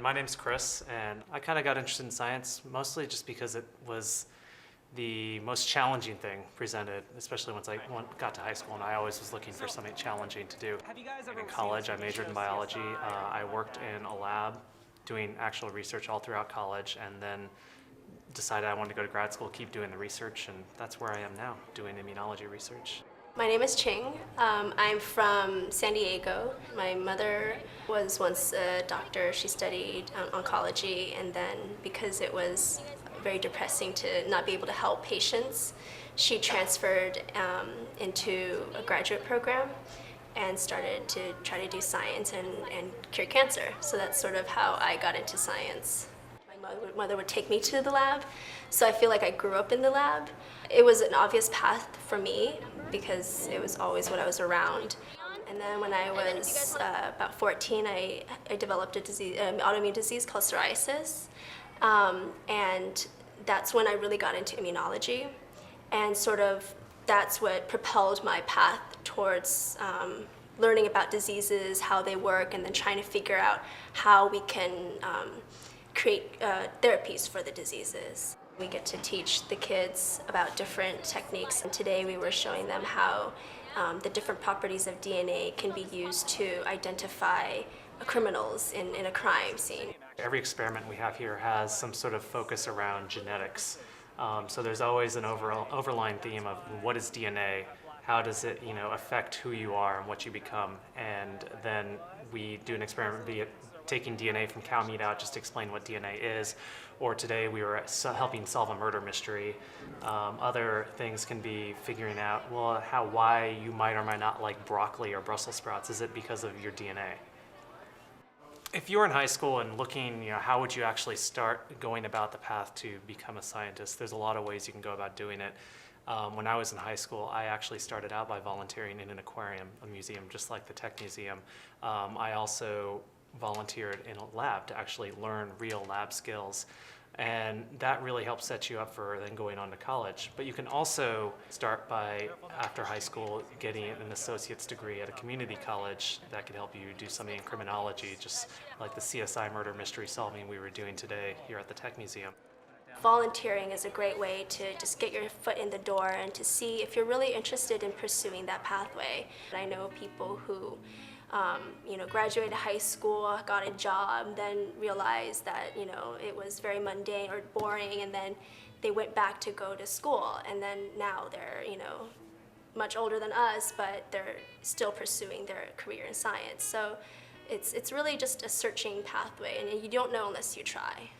My name's Chris, and I kind of got interested in science mostly just because it was the most challenging thing presented, especially once I got to high school, and I always was looking for something challenging to do. In college, I majored in biology. I worked in a lab doing actual research all throughout college, and then decided I wanted to go to grad school, keep doing the research, and that's where I am now, doing immunology research. My name is Ching. I'm from San Diego. My mother was once a doctor. She studied oncology, and then because it was very depressing to not be able to help patients, she transferred into a graduate program and started to try to do science and cure cancer. So that's sort of how I got into science. My mother would take me to the lab, so I feel like I grew up in the lab. It was an obvious path for me because it was always what I was around. And then when I was about 14, I developed a disease, autoimmune disease called psoriasis. And that's when I really got into immunology. And sort of that's what propelled my path towards learning about diseases, how they work, and then trying to figure out how we can create therapies for the diseases. We get to teach the kids about different techniques, and today we were showing them how the different properties of DNA can be used to identify criminals in a crime scene. Every experiment we have here has some sort of focus around genetics. So there's always an overlying theme of what is DNA, how does it affect who you are and what you become, and then we do an experiment, be it taking DNA from cow meat out just to explain what DNA is, or today we were helping solve a murder mystery. Other things can be figuring out, well, why you might or might not like broccoli or Brussels sprouts. Is it because of your DNA? If you were in high school and looking, how would you actually start going about the path to become a scientist? There's a lot of ways you can go about doing it. When I was in high school, I actually started out by volunteering in an aquarium, a museum, just like the Tech Museum. I also volunteered in a lab to actually learn real lab skills. And that really helps set you up for then going on to college. But you can also start by, after high school, getting an associate's degree at a community college that could help you do something in criminology, just like the CSI murder mystery solving we were doing today here at the Tech Museum. Volunteering is a great way to just get your foot in the door and to see if you're really interested in pursuing that pathway. I know people who graduated high school, got a job, then realized that, it was very mundane or boring, and then they went back to go to school, and then now they're, much older than us, but they're still pursuing their career in science. So it's really just a searching pathway, and you don't know unless you try.